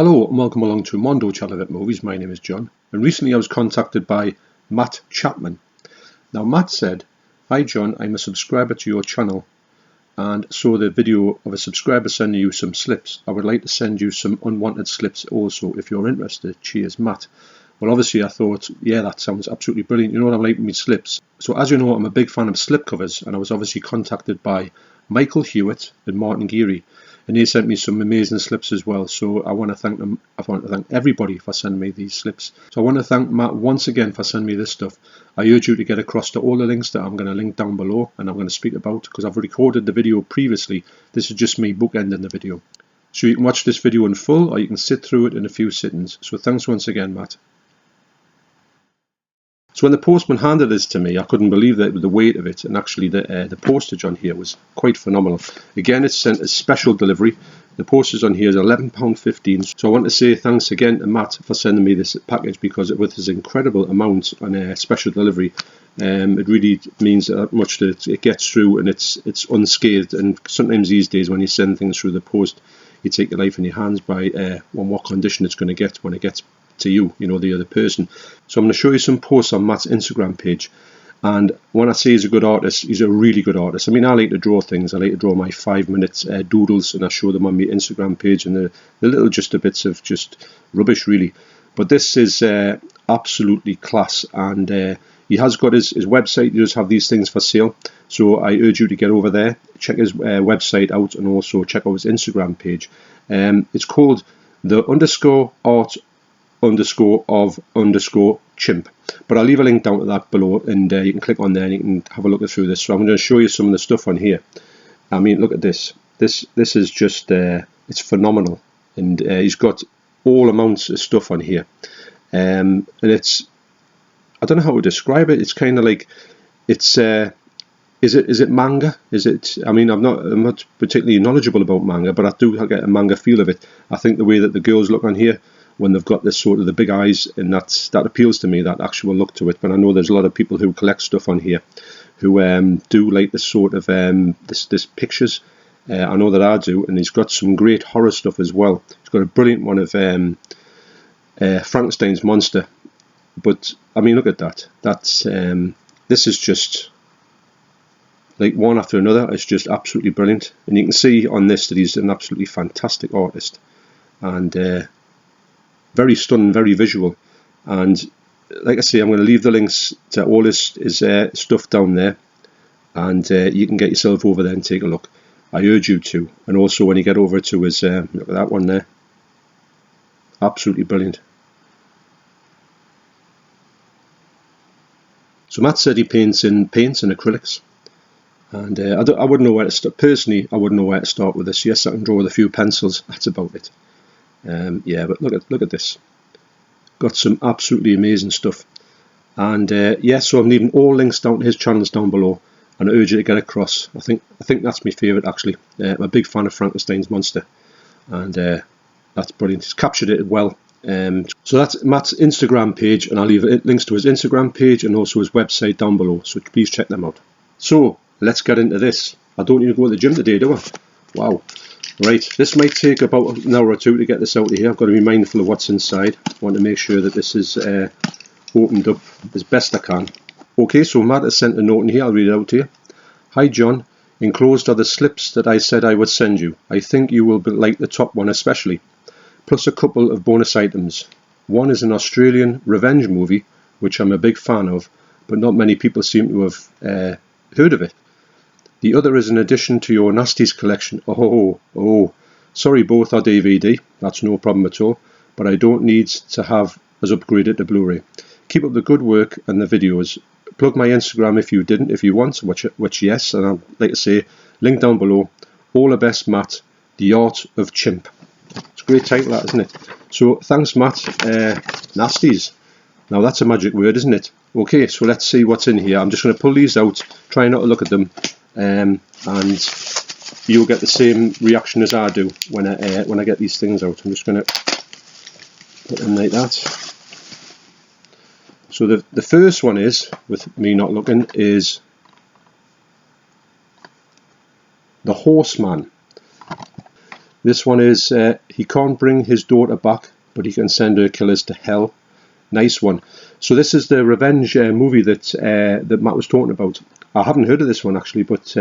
Hello and welcome along to Mondo Chelloveck Movies. My name is John, and recently I was contacted by Matt Chapman. Now Matt said, "Hi John, I'm a subscriber to your channel and saw the video of a subscriber sending you some slips. I would like to send you some unwanted slips also if you're interested. Cheers, Matt." Well, obviously I thought, yeah, that sounds absolutely brilliant. You know what I'm like with me slips. So as you know, I'm a big fan of slipcovers, and I was obviously contacted by Michael Hewitt and Martin Geary, and they sent me some amazing slips as well. So I want to thank them. I want to thank everybody for sending me these slips. So I want to thank Matt once again for sending me this stuff. I urge you to get across to all the links that I'm going to link down below and I'm going to speak about, because I've recorded the video previously. This is just me bookending the video. So you can watch this video in full, or you can sit through it in a few sittings. So thanks once again, Matt. So when the postman handed this to me, I couldn't believe that the weight of it, and actually the postage on here was quite phenomenal. Again, it's sent as special delivery. The postage on here is £11.15. So I want to say thanks again to Matt for sending me this package, because with his incredible amount on a special delivery, it really means that much that it gets through and it's unscathed. And sometimes these days when you send things through the post, you take your life in your hands by on what condition it's going to get when it gets to you, the other person. So I'm going to show you some posts on Matt's Instagram page, and when I say he's a good artist, he's a really good artist. I mean, I like to draw things. I like to draw my 5-minute doodles, and I show them on my Instagram page, and the little just a bits of just rubbish really. But this is absolutely class, and he has got his website. He does have these things for sale, so I urge you to get over there, check his website out, and also check out his Instagram page. It's called the _art_of_chimp, but I'll leave a link down to that below, and you can click on there and you can have a look through this. So I'm going to show you some of the stuff on here. I mean, look at this. This is just it's phenomenal, and he's got all amounts of stuff on here, and it's, I don't know how to describe it. It's kind of like, it's is it manga? Is it? I mean, I'm not particularly knowledgeable about manga, but I do get a manga feel of it. I think the way that the girls look on here, when they've got this sort of the big eyes, and that appeals to me, that actual look to it. But I know there's a lot of people who collect stuff on here who do like this sort of this pictures. I know that I do, and he's got some great horror stuff as well. He's got a brilliant one of Frankenstein's monster. But I mean, look at that. That's this is just like one after another. It's just absolutely brilliant, and you can see on this that he's an absolutely fantastic artist, and very stunning, very visual. And like I say, I'm going to leave the links to all his stuff down there, and you can get yourself over there and take a look. I urge you to. And also when you get over to his look at that one there, absolutely brilliant. So Matt said he paints in paints and acrylics, and I wouldn't know where to start. Personally, I wouldn't know where to start with this. Yes, I can draw with a few pencils. That's about it. Yeah, but look at this. Got some absolutely amazing stuff, and yeah. So I'm leaving all links down to his channels down below, and I urge you to get across. I think that's my favourite actually. I'm a big fan of Frankenstein's monster, and that's brilliant. He's captured it well. So that's Matt's Instagram page, and I'll leave links to his Instagram page and also his website down below. So please check them out. So let's get into this. I don't need to go to the gym today, do I? Wow. Right, this might take about an hour or two to get this out of here. I've got to be mindful of what's inside. I want to make sure that this is opened up as best I can. Okay, so Matt has sent a note in here. I'll read it out to you. "Hi John, enclosed are the slips that I said I would send you. I think you will like the top one especially, plus a couple of bonus items. One is an Australian revenge movie, which I'm a big fan of, but not many people seem to have heard of it. The other is an addition to your Nasties collection. Oh, sorry, both are DVD. That's no problem at all, but I don't need to have us upgraded to Blu-ray. Keep up the good work and the videos. Plug my Instagram if you want, which yes, and I'd like to say, link down below. All the best, Matt, the Art of Chimp." It's a great title, that, isn't it? So thanks, Matt. Nasties. Now that's a magic word, isn't it? Okay, so let's see what's in here. I'm just going to pull these out, try not to look at them. And you'll get the same reaction as I do when I get these things out. I'm just going to put them like that. So the first one is, with me not looking, is the Horseman. This one is he can't bring his daughter back, but he can send her killers to hell. Nice one. So this is the revenge movie that that Matt was talking about. I haven't heard of this one actually, but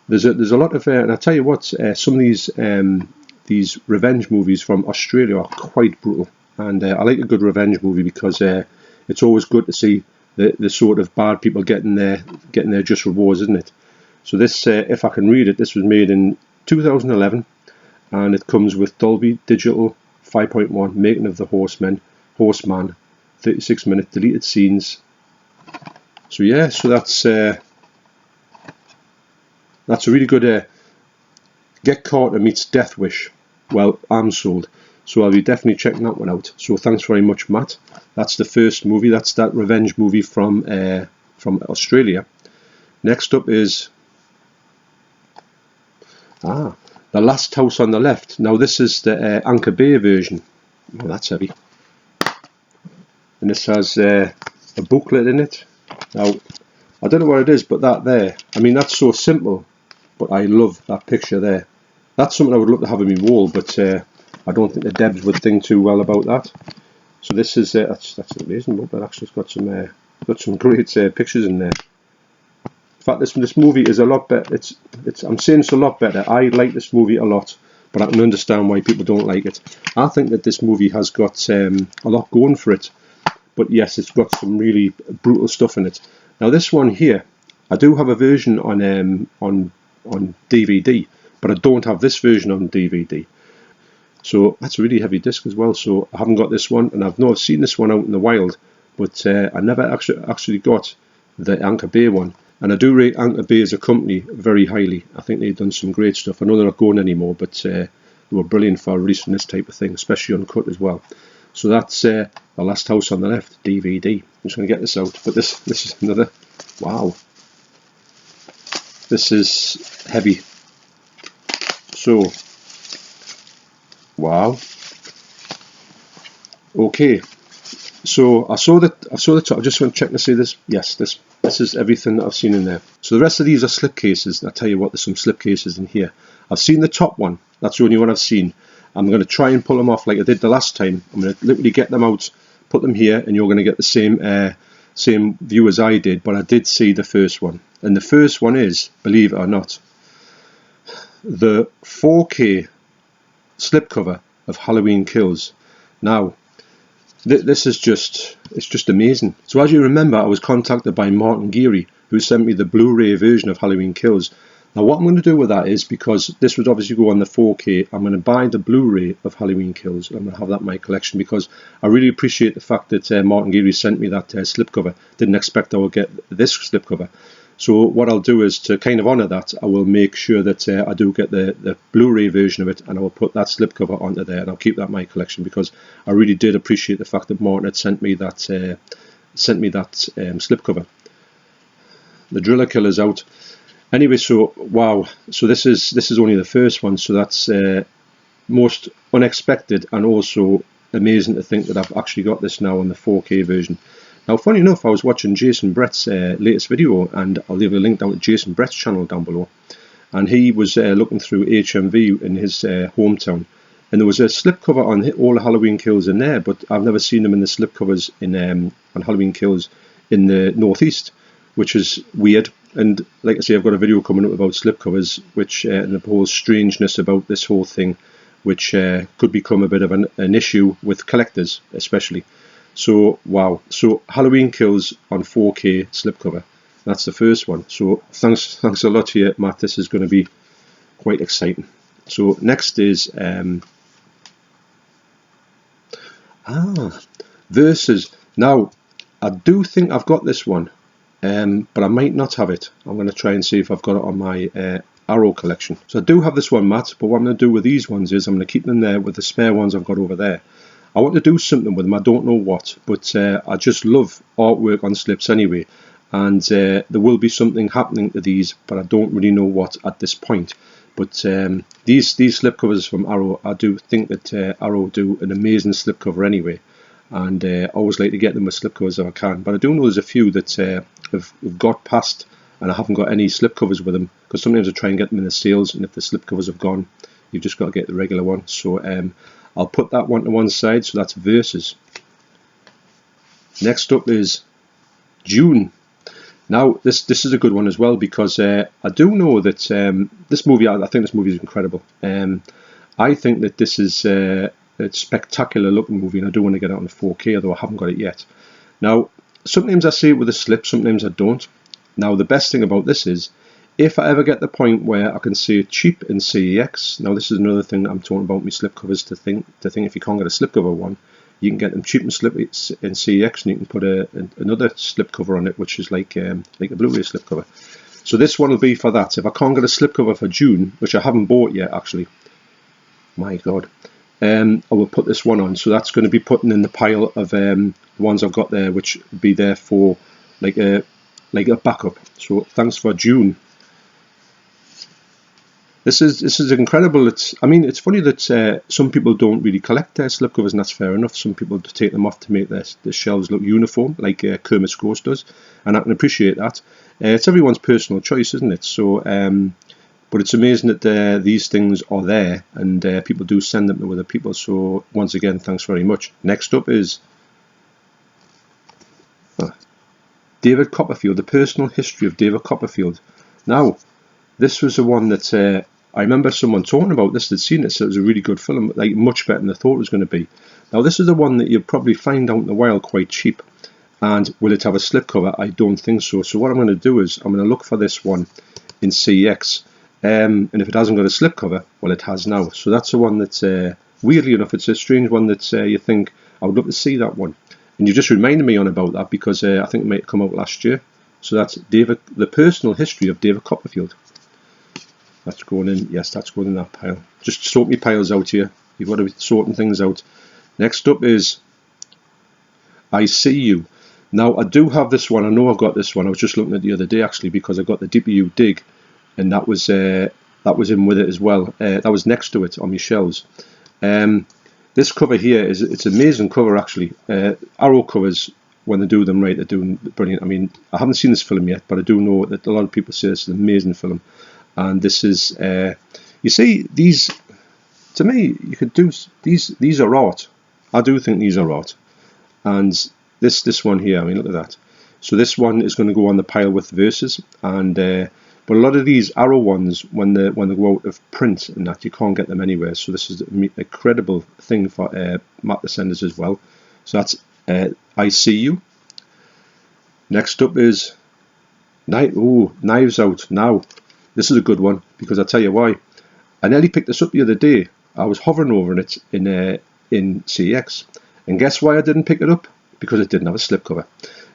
there's a lot of and I tell you what, some of these revenge movies from Australia are quite brutal, and I like a good revenge movie because it's always good to see the sort of bad people getting their just rewards, isn't it? So this, if I can read it, this was made in 2011, and it comes with Dolby Digital 5.1, making of the Horseman, 36-minute deleted scenes. So yeah, so that's a really good Get Carter meets Death Wish. Well, I'm sold. So I'll be definitely checking that one out. So thanks very much, Matt. That's the first movie. That's that revenge movie from Australia. Next up is The Last House on the Left. Now this is the Anchor Bay version. Oh, that's heavy. And this has a booklet in it. Now, I don't know what it is, but that there, I mean, that's so simple, but I love that picture there. That's something I would love to have on my wall, but I don't think the Debs would think too well about that. So this is that's an amazing book. That actually has got some great pictures in there. In fact, this movie is a lot better. I'm saying it's a lot better. I like this movie a lot, but I can understand why people don't like it. I think that this movie has got a lot going for it, but yes, it's got some really brutal stuff in it. Now this one here, I do have a version on DVD, but I don't have this version on DVD. So that's a really heavy disc as well. So I haven't got this one, and I've seen this one out in the wild, but I never actually got the Anchor Bay one. And I do rate Anchor Bay as a company very highly. I think they've done some great stuff. I know they're not going anymore, but they were brilliant for releasing this type of thing, especially uncut as well. So that's The Last House on the Left DVD. I'm just going to get this out. But this is another. Wow. This is heavy. So, wow. Okay. So I saw the top. I just want to check to see this. Yes, this is everything that I've seen in there. So the rest of these are slipcases. I tell you what, there's some slipcases in here. I've seen the top one. That's the only one I've seen. I'm going to try and pull them off like I did the last time. I'm going to literally get them out, put them here, and you're going to get the same view as I did. But I did see the first one, and the first one is, believe it or not, the 4K slipcover of Halloween Kills. Now, this is just amazing. So as you remember, I was contacted by Martin Geary, who sent me the Blu-ray version of Halloween Kills. Now what I'm going to do with that is, because this would obviously go on the 4K, I'm going to buy the Blu-ray of Halloween Kills. I'm going to have that in my collection because I really appreciate the fact that Martin Geary sent me that slipcover. Didn't expect I would get this slipcover. So what I'll do is, to kind of honour that, I will make sure that I do get the Blu-ray version of it, and I will put that slipcover onto there, and I'll keep that in my collection because I really did appreciate the fact that Martin had sent me that slipcover. The Driller Killer's out. Anyway, so wow. So this is only the first one. So that's most unexpected and also amazing to think that I've actually got this now on the 4K version. Now, funny enough, I was watching Jason Brett's latest video, and I'll leave a link down to Jason Brett's channel down below. And he was looking through HMV in his hometown, and there was a slipcover on all the Halloween Kills in there, but I've never seen them in the slipcovers on Halloween Kills in the Northeast, which is weird. And like I say, I've got a video coming up about slipcovers, which and the whole strangeness about this whole thing, which could become a bit of an issue with collectors, especially. So wow, so Halloween Kills on 4K slipcover. That's the first one. So thanks a lot to you, Matt. This is going to be quite exciting. So next is Versus. Now I do think I've got this one, but I might not have it. I'm going to try and see if I've got it on my Arrow collection. So I do have this one, Matt, but what I'm going to do with these ones is I'm going to keep them there with the spare ones I've got over there. I want to do something with them, I don't know what, but I just love artwork on slips anyway, and there will be something happening to these, but I don't really know what at this point. But these slipcovers from Arrow, I do think that Arrow do an amazing slipcover anyway, and I always like to get them with slipcovers if I can. But I do know there's a few that have got past, and I haven't got any slipcovers with them, because sometimes I try and get them in the sales, and if the slipcovers have gone, You've just got to get the regular one. So I'll put that one to one side. So that's Versus. Next up is June. Now this is a good one as well, because I do know that this movie, I think this movie is incredible. I think that this is a spectacular looking movie, and I do want to get it on 4K, although I haven't got it yet. Now sometimes I see it with a slip, sometimes I don't. Now the best thing about this is, if I ever get the point where I can see it cheap in CEX, now this is another thing that I'm talking about, my slipcovers, to think if you can't get a slipcover one, you can get them cheap in CEX, and you can put another slipcover on it, which is like a Blu-ray slipcover. So this one will be for that. If I can't get a slipcover for June, which I haven't bought yet actually, my god, I will put this one on. So that's going to be putting in the pile of the ones I've got there, which will be there for like a backup. So thanks for June. This is incredible. It's funny that some people don't really collect their slipcovers, and that's fair enough. Some people take them off to make their shelves look uniform, like Kermit's Ghost does, and I can appreciate that. It's everyone's personal choice, isn't it? So, but it's amazing that these things are there, and people do send them to other people. So once again, thanks very much. Next up is David Copperfield, the personal history of David Copperfield. Now, this was the one that I remember someone talking about this, they'd seen it, so it was a really good film, like much better than I thought it was going to be. Now this is the one that you'll probably find out in the wild quite cheap. And will it have a slipcover? I don't think so. So what I'm going to do is I'm going to look for this one in CX, and if it hasn't got a slipcover, well, it has now. So that's the one that's weirdly enough, it's a strange one that you think I would love to see that one. And you just reminded me on about that, because I think it might have come out last year. So that's the personal history of David Copperfield. That's going in, yes, that's going in that pile. Just sort me piles out here. You've got to be sorting things out. Next up is I See You. Now I do have this one. I know I've got this one. I was just looking at it the other day actually, because I got the DPU Dig, and that was in with it as well. That was next to it on my shelves. This cover here it's an amazing cover actually. Arrow covers, when they do them right, they're doing brilliant. I mean, I haven't seen this film yet, but I do know that a lot of people say this is an amazing film. And this is, you see, these, to me, you could do, these are art. I do think these are art. And this one here, I mean, look at that. So this one is going to go on the pile with Versus. And, but a lot of these Arrow ones, when they go out of print and that, you can't get them anywhere. So this is an incredible thing for Matt the Senders as well. So that's I See You. Next up is Knives Out. Now, this is a good one, because I'll tell you why. I nearly picked this up the other day. I was hovering over it in CX, and guess why I didn't pick it up? Because it didn't have a slipcover.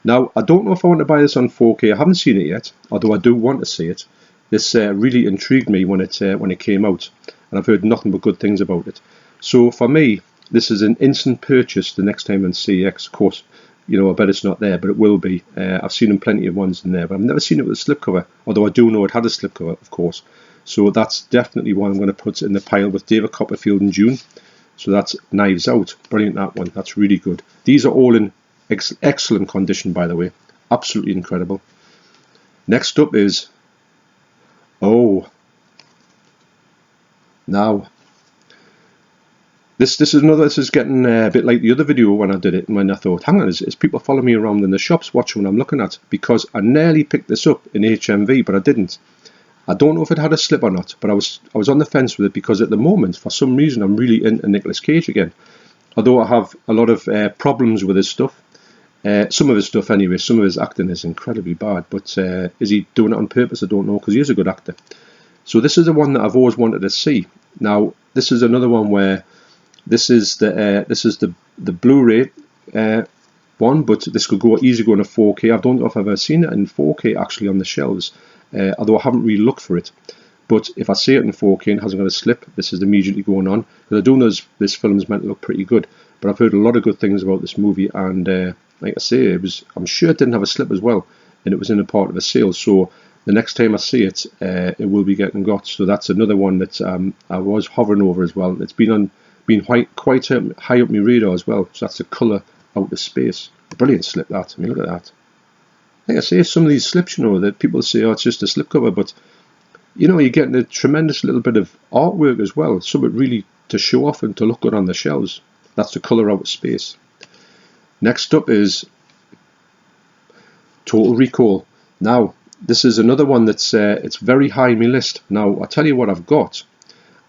Now, I don't know if I want to buy this on 4K. I haven't seen it yet, although I do want to see it. This really intrigued me when it came out, and I've heard nothing but good things about it. So for me, this is an instant purchase the next time on CX. Of course, you know, I bet it's not there, but it will be. I've seen plenty of ones in there, but I've never seen it with a slipcover, although I do know it had a slipcover, of course. So that's definitely one I'm going to put in the pile with David Copperfield in June. So that's Knives Out. Brilliant, that one. That's really good. These are all in excellent condition, by the way. Absolutely incredible. Next up is, now, This is getting a bit like the other video when I did it, and when I thought, hang on, is people following me around in the shops watching what I'm looking at? Because I nearly picked this up in HMV, but I didn't. I don't know if it had a slip or not, but I was on the fence with it, because at the moment, for some reason, I'm really into Nicolas Cage again. Although I have a lot of problems with his stuff. Some of his stuff anyway, some of his acting is incredibly bad, but is he doing it on purpose? I don't know, because he is a good actor. So this is the one that I've always wanted to see. Now, this is another one where this is the Blu-ray one, but this could go easily go in a 4K. I don't know if I've ever seen it in 4K actually on the shelves, although I haven't really looked for it. But if I see it in 4K and it hasn't got a slip, this is immediately going on, because I do know this film is meant to look pretty good. But I've heard a lot of good things about this movie, and like I say, I'm sure it didn't have a slip as well, and it was in a part of a sale. So the next time I see it, it will be getting got. So that's another one that I was hovering over as well. It's been quite high up my radar as well. So that's the Colour Out of Space. A brilliant slip, that. I mean, look at that. Like I say, some of these slips, you know, that people say, oh, it's just a slipcover, but you know, you're getting a tremendous little bit of artwork as well, something really to show off and to look good on the shelves. That's the colour out of space. Next up is Total Recall. Now, this is another one that's it's very high on my list. Now, I'll tell you what I've got.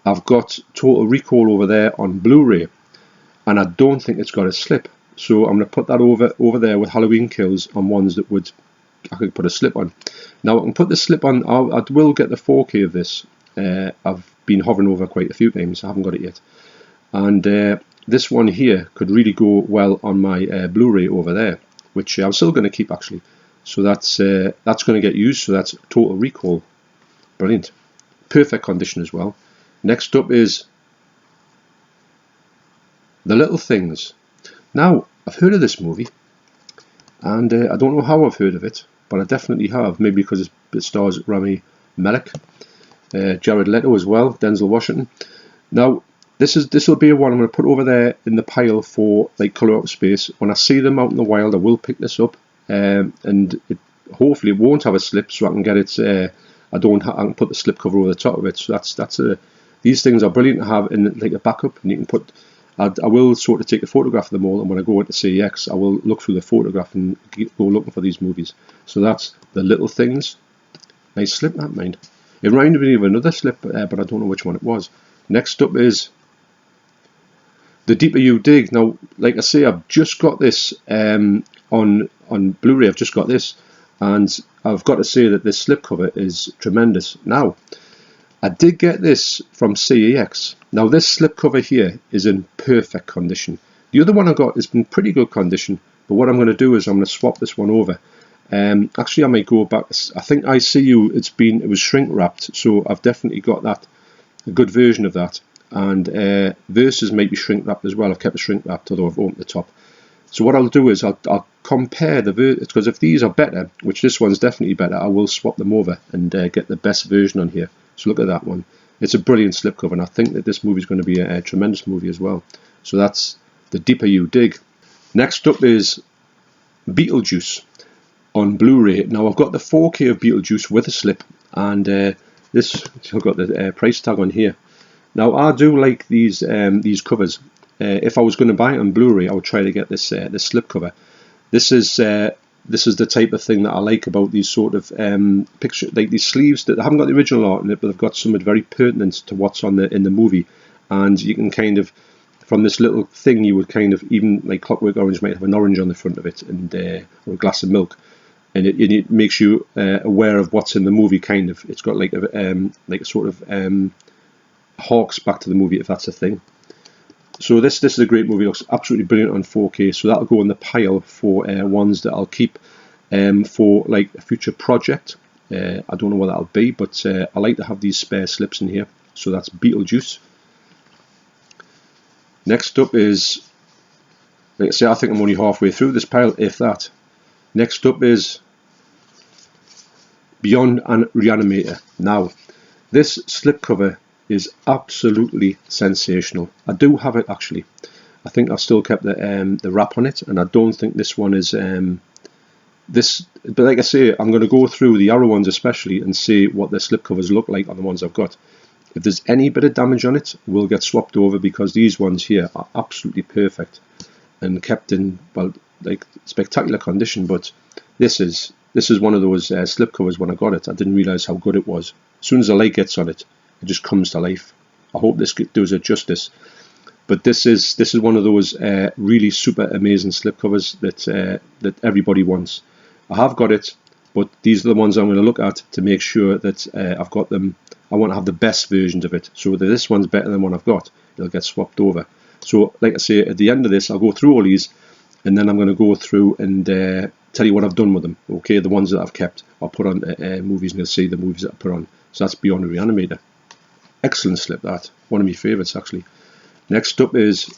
I've got Total Recall over there on Blu-ray, and I don't think it's got a slip. So I'm going to put that over there with Halloween Kills on ones that I could put a slip on. Now I can put the slip on. I will get the 4K of this. I've been hovering over quite a few times. I haven't got it yet. And this one here could really go well on my Blu-ray over there, which I'm still going to keep actually. So that's going to get used. So that's Total Recall. Brilliant. Perfect condition as well. Next up is The Little Things. Now, I've heard of this movie, and I don't know how I've heard of it, but I definitely have. Maybe because it stars Rami Malek, Jared Leto as well, Denzel Washington. Now, this will be one I'm going to put over there in the pile for like Colour Out of Space. When I see them out in the wild, I will pick this up, and hopefully it won't have a slip, so I can get it. I can put the slip cover over the top of it. So these things are brilliant to have in like a backup, and you can put. I will sort of take a photograph of them all, and when I go into CEX, I will look through the photograph and go looking for these movies. So that's The Little Things. Nice slip, that mind. It reminded me of another slip, but I don't know which one it was. Next up is The Deeper You Dig. Now, like I say, I've just got this on Blu-ray. I've just got this, and I've got to say that this slipcover is tremendous. Now, I did get this from CEX. Now this slipcover here is in perfect condition. The other one I got is in pretty good condition, but what I'm going to do is I'm going to swap this one over. Actually, I might go back. I think ICU it was shrink wrapped, so I've definitely got that, a good version of that. And Versus might be shrink wrapped as well. I've kept it shrink wrapped, although I've opened the top. So what I'll do is I'll compare because if these are better, which this one's definitely better, I will swap them over and get the best version on here. So look at that one. It's a brilliant slipcover, and I think that this movie is going to be a tremendous movie as well. So that's The Deeper You Dig. Next up is Beetlejuice on Blu-ray. Now I've got the 4K of Beetlejuice with a slip, and this I've got the price tag on here. Now I do like these covers. If I was going to buy it on Blu-ray, I would try to get this slipcover. This is the type of thing that I like about these sort of picture, like these sleeves that haven't got the original art in it, but they've got something very pertinent to what's in the movie, and you can kind of, from this little thing, you would kind of, even like Clockwork Orange might have an orange on the front of it, and or a glass of milk, and it makes you aware of what's in the movie. Kind of, it's got like a sort of harks back to the movie, if that's a thing. So this is a great movie. It looks absolutely brilliant on 4K. So that'll go in the pile for ones that I'll keep for like a future project. I don't know what that'll be, but I like to have these spare slips in here. So that's Beetlejuice. Next up is, like I say, I think I'm only halfway through this pile, if that. Next up is Beyond and Reanimator. Now, this slipcover is absolutely sensational. I do have it actually. I think I've still kept the wrap on it, and I don't think this one is this. But like I say, I'm going to go through the Arrow ones especially and see what the slipcovers look like on the ones I've got. If there's any bit of damage on it, we'll get swapped over, because these ones here are absolutely perfect and kept in, well, like spectacular condition. But this is one of those slipcovers. When I got it, I didn't realise how good it was. As soon as the light gets on it, it just comes to life. I hope this does it justice. But this is one of those really super amazing slipcovers that everybody wants. I have got it, but these are the ones I'm going to look at to make sure that I've got them. I want to have the best versions of it. So that this one's better than one I've got, it'll get swapped over. So like I say, at the end of this, I'll go through all these, and then I'm going to go through and tell you what I've done with them. Okay, the ones that I've kept, I'll put on movies, and you'll see the movies that I put on. So that's Beyond the Reanimator. Excellent slip, that. One of my favourites, actually. Next up is...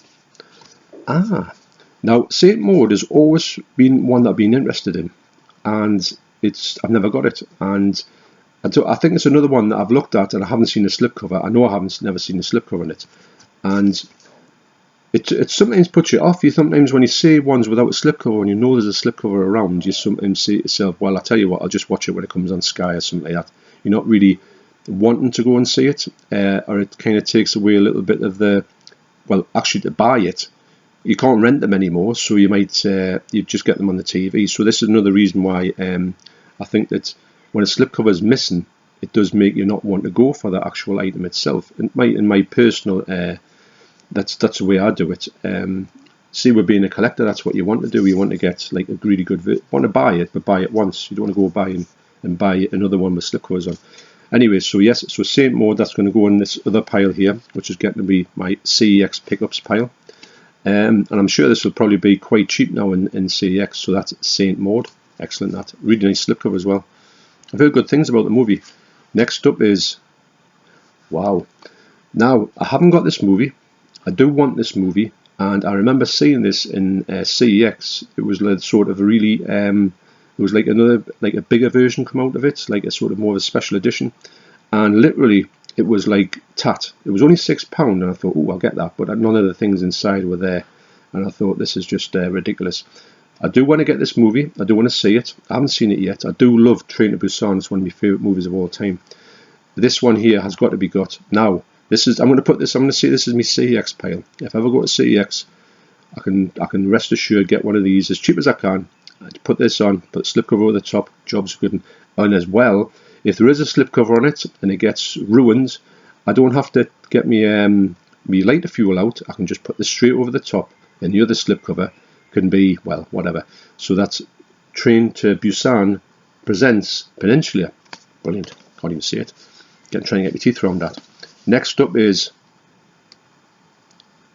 Now, Saint Maud has always been one that I've been interested in. And I've never got it. And I think it's another one that I've looked at and I haven't seen a slipcover. I know I haven't never seen a slipcover on it. And it sometimes puts you off. You sometimes, when you see ones without a slipcover and you know there's a slipcover around, you sometimes say to yourself, well, I tell you what, I'll just watch it when it comes on Sky or something like that. You're not really wanting to go and see it, or it kind of takes away a little bit of the, well, actually to buy it, you can't rent them anymore, so you might you just get them on the TV. So this is another reason why I think that when a slipcover is missing, it does make you not want to go for the actual item itself. In my personal, that's the way I do it. See, with being a collector, that's what you want to do. You want to get like a really good, want to buy it, but buy it once. You don't want to go buy and buy another one with slipcovers on. Anyway, so yes, so Saint Maud, that's going to go in this other pile here, which is getting to be my CEX pickups pile. And I'm sure this will probably be quite cheap now in CEX. So that's Saint Maud. Excellent, that. Really nice slipcover as well. I've heard good things about the movie. Next up is, wow. Now, I haven't got this movie. I do want this movie. And I remember seeing this in CEX. It was like sort of really, it was like a bigger version come out of it, like a sort of more of a special edition. And literally, it was like tat. It was only £6, and I thought, oh, I'll get that. But none of the things inside were there. And I thought, this is just ridiculous. I do want to get this movie. I do want to see it. I haven't seen it yet. I do love Train to Busan. It's one of my favourite movies of all time. This one here has got to be got. Now, this is, I'm going to put this, I'm going to say this is my CEX pile. If I ever go to CEX, I can rest assured get one of these as cheap as I can. I'd put this on, put the slipcover over the top, job's good. And as well, if there is a slipcover on it and it gets ruined, I don't have to get me lighter fuel out. I can just put this straight over the top, and the other slipcover can be, well, whatever. So that's Train to Busan presents Peninsula. Brilliant. Can't even see it. Trying to get my teeth around that. Next up is,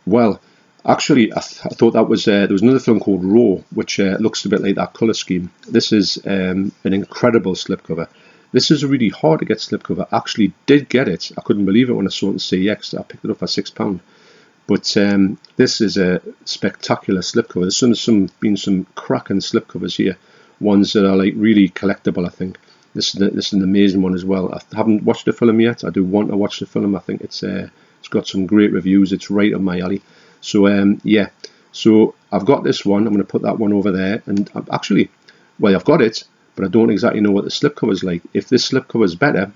well, actually, I thought that was, there was another film called Raw, which looks a bit like that colour scheme. This is an incredible slipcover. This is a really hard to get slipcover. I actually did get it. I couldn't believe it when I saw it in CEX. I picked it up for £6. But this is a spectacular slipcover. There's been some cracking slipcovers here. Ones that are like really collectible, I think. This is an amazing one as well. I haven't watched the film yet. I do want to watch the film. I think it's got some great reviews. It's right up my alley. So yeah. So I've got this one. I'm going to put that one over there. And actually, well, I've got it, but I don't exactly know what the slipcover is like. If this slipcover is better,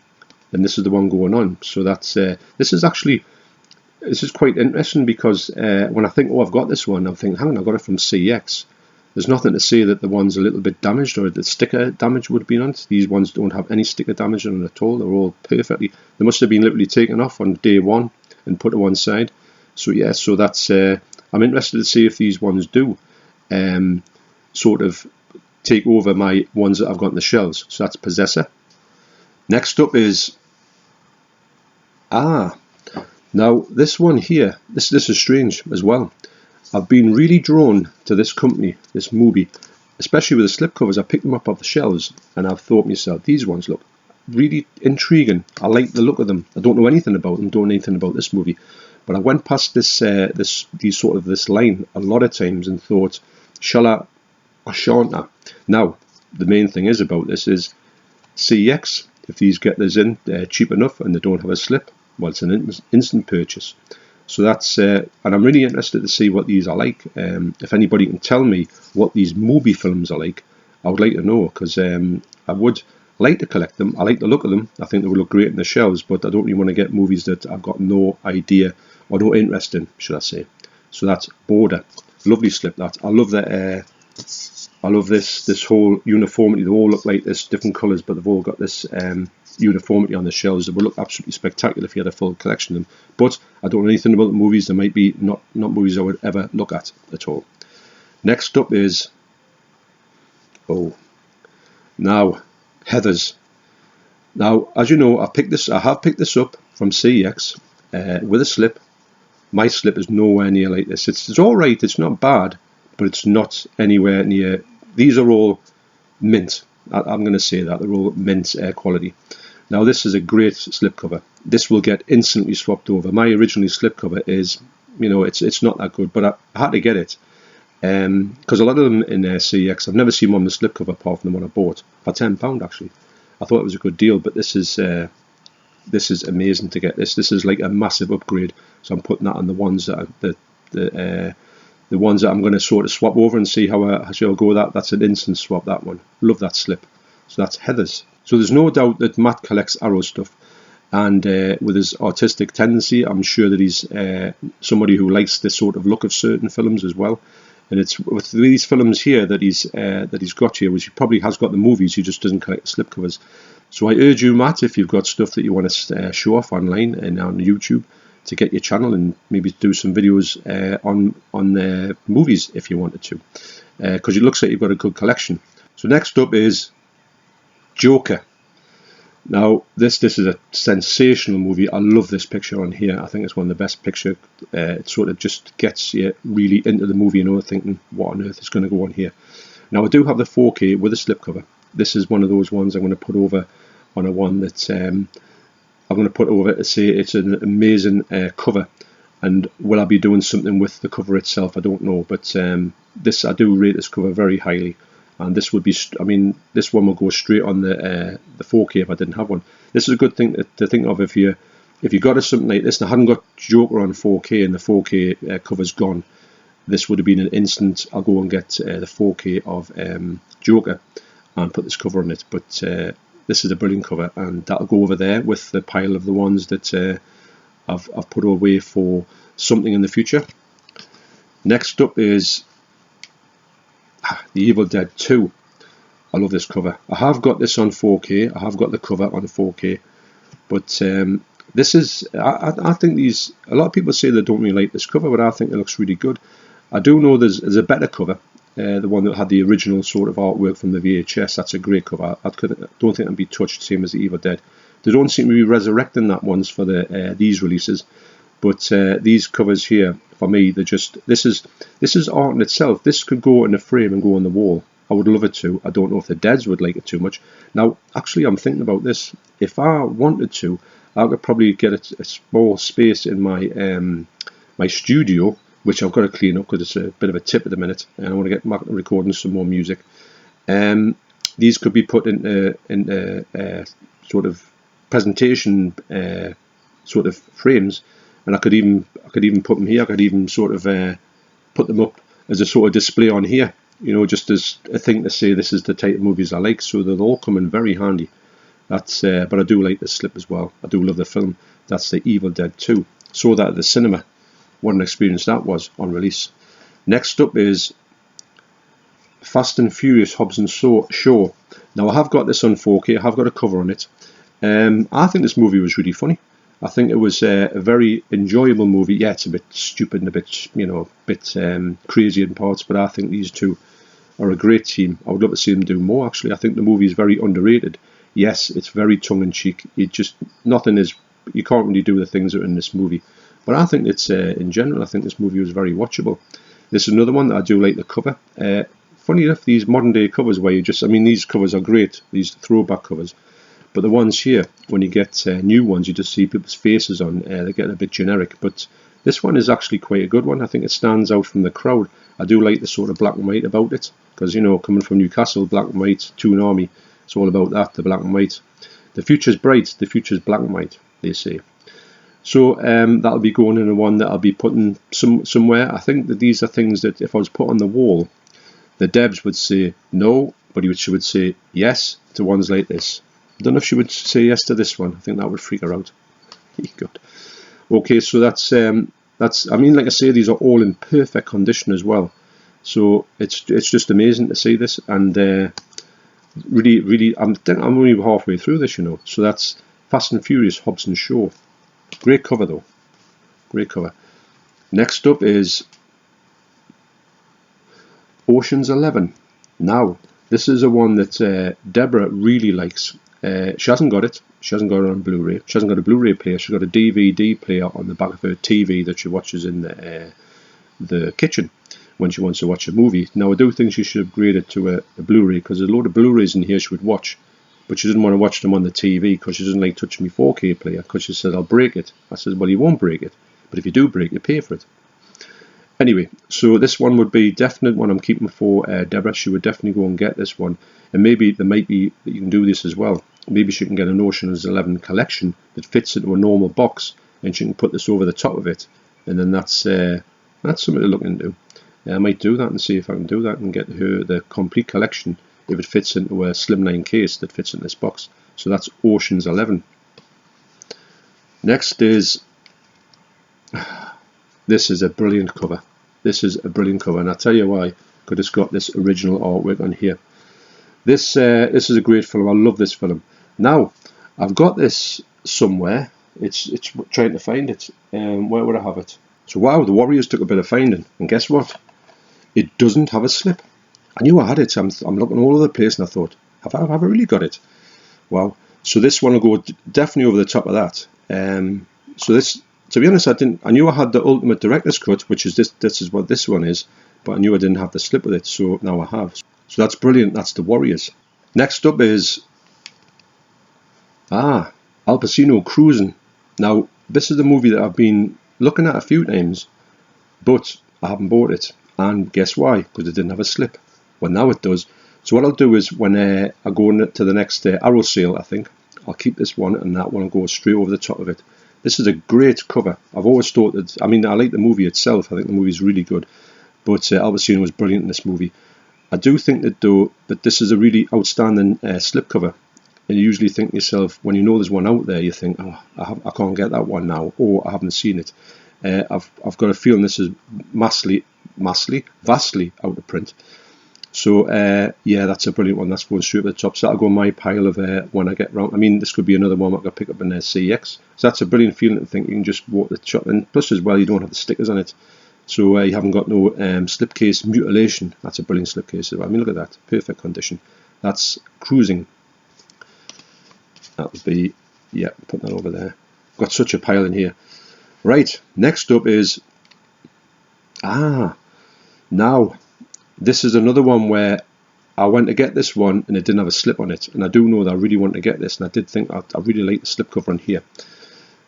then this is the one going on. So that's this is quite interesting, because when I think, oh, I've got this one, I'm thinking, hang on, I got it from CEX. There's nothing to say that the one's a little bit damaged or the sticker damage would have been on it. These ones don't have any sticker damage on it at all. They're all perfectly, they must have been literally taken off on day one and put to one side. So yeah, so that's, I'm interested to see if these ones do sort of take over my ones that I've got in the shelves. So that's Possessor. Next up is, now this one here, this is strange as well. I've been really drawn to this company, this movie, especially with the slipcovers. I picked them up off the shelves and I've thought to myself, these ones look really intriguing. I like the look of them. I don't know anything about them, don't know anything about this movie, but I went past this line a lot of times and thought, shall I or shan't I? Now, the main thing is about this is CEX. If these get this in cheap enough and they don't have a slip, well, it's an instant purchase. So that's, and I'm really interested to see what these are like. If anybody can tell me what these movie films are like, I would like to know, because I would like to collect them. I like the look of them. I think they would look great in the shelves, but I don't really want to get movies that I've got no idea or no interest in, should I say. So that's Border. Lovely slip, that. I love that. I love this whole uniformity. They all look like this, different colours, but they've all got this uniformity on the shelves. It would look absolutely spectacular if you had a full collection of them. But I don't know anything about the movies. They might be not movies I would ever look at all. Next up is, oh, now Heathers. Now, as you know, I have picked this up from CEX with a slip. My slip is nowhere near like this. It's all right. It's not bad, but it's not anywhere near. These are all mint. I'm going to say that they're all mint quality. Now, this is a great slipcover. This will get instantly swapped over. My original slipcover is, it's not that good, but I had to get it because a lot of them in CEX, I've never seen one with slipcover apart from the one I bought for £10 actually. I thought it was a good deal, but this is amazing to get this. This is like a massive upgrade. So I'm putting that on the ones that the ones that I'm going to sort of swap over and see how I'll go with that. That's an instant swap, that one. Love that slip. So that's Heathers. So there's no doubt that Matt collects Arrow stuff. and with his artistic tendency, I'm sure that he's somebody who likes the sort of look of certain films as well. And it's with these films here that he's got here, which he probably has got the movies, he just doesn't collect the slipcovers. So I urge you, Matt, if you've got stuff that you want to show off online and on YouTube, to get your channel and maybe do some videos on movies if you wanted to, because it looks like you've got a good collection. So next up is Joker. Now this is a sensational movie. I love this picture on here. I think it's one of the best pictures. It sort of just gets you really into the movie, and thinking, what on earth is going to go on here? Now I do have the 4K with a slipcover. This is one of those ones I'm going to put over on a one that I'm going to put over to say it's an amazing cover. And will I be doing something with the cover itself? I don't know, but this, I do rate this cover very highly. And this would be, I mean, this one will go straight on the 4K if I didn't have one. This is a good thing to think of if you got something like this. And I hadn't got Joker on 4K and the 4K cover's gone. This would have been an instant. I'll go and get the 4K of Joker and put this cover on it. But this is a brilliant cover, and that'll go over there with the pile of the ones that I've put away for something in the future. Next up is The Evil Dead 2. I love this cover. I have got this on 4K. I have got the cover on 4K, but this is, I think these, a lot of people say they don't really like this cover, but I think it looks really good. I do know there's a better cover, the one that had the original sort of artwork from the VHS. That's a great cover. I don't think it'd be touched same as The Evil Dead. They don't seem to be resurrecting that ones for these releases, but these covers here, for me, they're just, this is art in itself. This could go in a frame and go on the wall. I would love it to. I don't know if the Deads would like it too much. Now, actually, I'm thinking about this. If I wanted to, I could probably get a small space in my my studio, which I've got to clean up because it's a bit of a tip at the minute, and I want to get back recording some more music. These could be put into sort of presentation sort of frames, and I could even put them here. I could even sort of put them up as a sort of display on here, you know, just as a thing to say this is the type of movies I like. So they'll all come in very handy. That's but I do like the slip as well. I do love the film. That's The Evil Dead 2. Saw that at the cinema. What an experience that was on release. Next up is Fast and Furious Hobbs and Shaw. Now I have got this on 4K. I have got a cover on it. I think this movie was really funny. I think it was a very enjoyable movie. Yeah, it's a bit stupid and a bit, you know, crazy in parts, but I think these two are a great team. I would love to see them do more, actually. I think the movie is very underrated. Yes, it's very tongue-in-cheek. It just, nothing is, you can't really do the things that are in this movie. But I think it's, in general, I think this movie was very watchable. This is another one that I do like the cover. Funny enough, these modern day covers where you just, I mean, these covers are great, these throwback covers. But the ones here, when you get new ones, you just see people's faces on. They're getting a bit generic. But this one is actually quite a good one. I think it stands out from the crowd. I do like the sort of black and white about it. Because, you know, coming from Newcastle, black and white, Toon Army, it's all about that, the black and white. The future's bright, the future's black and white, they say. So that'll be going in the one that I'll be putting somewhere. I think that these are things that if I was put on the wall, the devs would say no, but she would say yes to ones like this. I don't know if she would say yes to this one. I think that would freak her out. Good. Okay, so that's. I mean, like I say, these are all in perfect condition as well. So it's just amazing to see this, and really, I'm only halfway through this, you know. So that's Fast and Furious Hobbs and Shaw. Great cover though. Great cover. Next up is Ocean's 11. Now, this is a one that Deborah really likes. She hasn't got it. She hasn't got it on Blu-ray. She hasn't got a Blu-ray player. She's got a DVD player on the back of her TV that she watches in the kitchen when she wants to watch a movie. Now, I do think she should upgrade it to a Blu-ray, because there's a load of Blu-rays in here she would watch, but she didn't want to watch them on the TV because she doesn't like touching my 4K player, because she said, I'll break it. I said, well, you won't break it, but if you do break it, pay for it. Anyway, so this one would be definite one I'm keeping for Deborah. She would definitely go and get this one. And maybe there might be that you can do this as well. Maybe she can get an Ocean's 11 collection that fits into a normal box, and she can put this over the top of it. And then that's something to look into. I might do that and see if I can do that and get her the complete collection if it fits into a slimline case that fits in this box. So that's Ocean's 11. Next is, this is a brilliant cover. This is a brilliant cover, and I'll tell you why, because it's got this original artwork on here. This is a great film. I love this film. Now, I've got this somewhere. It's trying to find it. Where would I have it? So wow, the Warriors took a bit of finding, and guess what? It doesn't have a slip. I knew I had it. I'm looking all over the place, and I thought, have I really got it? Wow. So this one will go definitely over the top of that. So this, to be honest, I knew I had the ultimate director's cut, which is this. This is what this one is, but I knew I didn't have the slip with it. So now I have. So that's brilliant. That's the Warriors. Next up is Al Pacino, Cruising. Now this is the movie that I've been looking at a few times, but I haven't bought it. And guess why? Because it didn't have a slip. Well, now it does. So what I'll do is when I go to the next Arrow sale, I think I'll keep this one, and that one will go straight over the top of it. This is a great cover. I've always thought that, I mean, I like the movie itself. I think the movie's really good, but Al Pacino was brilliant in this movie. I do think that though that this is a really outstanding slipcover. And you usually think to yourself, when you know there's one out there, you think, oh, I can't get that one now, or I haven't seen it. I've got a feeling this is vastly out of print. So yeah, that's a brilliant one. That's going straight to the top. So that'll go in my pile of when I get round. I mean, this could be another one I could pick up in CX. So that's a brilliant feeling to think you can just walk the shop. And plus as well, you don't have the stickers on it. So you haven't got no slipcase mutilation. That's a brilliant slipcase as well. I mean, look at that. Perfect condition. That's Cruising. That would be, yeah, put that over there. Got such a pile in here. Right, next up is, now, this is another one where I went to get this one and it didn't have a slip on it. And I do know that I really want to get this, and I did think I really like the slipcover on here.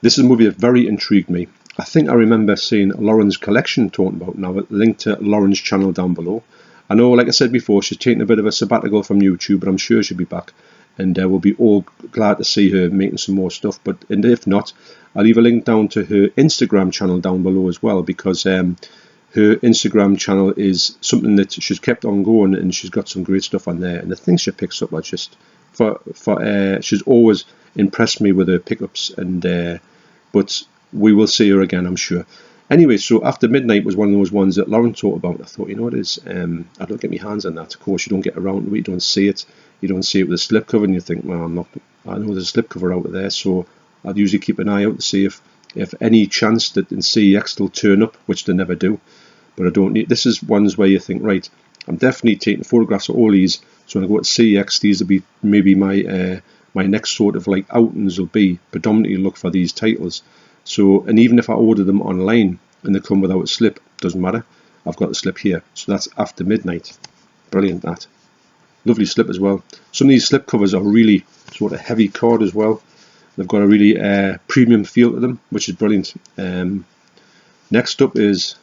This is a movie that very intrigued me. I think I remember seeing Lauren's collection talking about now, a link to Lauren's channel down below. I know, like I said before, she's taking a bit of a sabbatical from YouTube, but I'm sure she'll be back. And we'll be all glad to see her making some more stuff. But and if not, I'll leave a link down to her Instagram channel down below as well, because her Instagram channel is something that she's kept on going, and she's got some great stuff on there. And the things she picks up are just she's always impressed me with her pickups. And but we will see her again, I'm sure. Anyway, so After Midnight was one of those ones that Lauren talked about. I thought, you know what it is? I don't get my hands on that. Of course, you don't get around to it. You don't see it. You don't see it with a slipcover, and you think, well, I know there's a slipcover out there, so I'd usually keep an eye out to see if any chance that in CEX they'll turn up, which they never do. But I don't need. This is ones where you think, right, I'm definitely taking photographs of all these. So when I go to CEX, these will be maybe my next sort of like outings will be predominantly look for these titles. So, and even if I order them online and they come without a slip, doesn't matter. I've got the slip here. So that's After Midnight. Brilliant, that. Lovely slip as well. Some of these slip covers are really sort of heavy card as well. They've got a really premium feel to them, which is brilliant. Next up is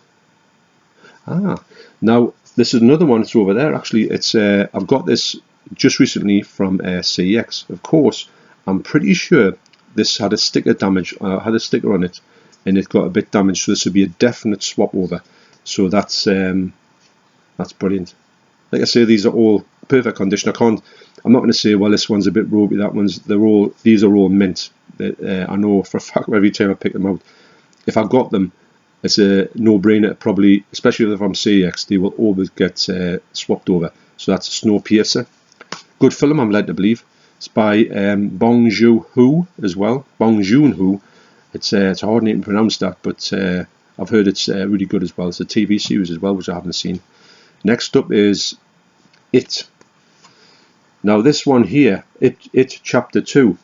now this is another one. It's over there actually. It's I've got this just recently from CEX. Of course, I'm pretty sure this had a sticker damage. Had a sticker on it, and it got a bit damaged. So this would be a definite swap over. So that's brilliant. Like I say, these are all perfect condition. I'm not going to say, well, this one's a bit ropey, that one's, these are all mint. I know for a fact every time I pick them out, if I got them, it's a no-brainer. Probably, especially if I'm CX, they will always get swapped over. So that's Snowpiercer. Good film, I'm led to believe. It's by Bong Joon-ho as well. Bong Joon-ho. It's a hard name to pronounce that, but I've heard it's really good as well. It's a TV series as well, which I haven't seen. Next up is It. Now this one here, It Chapter 2.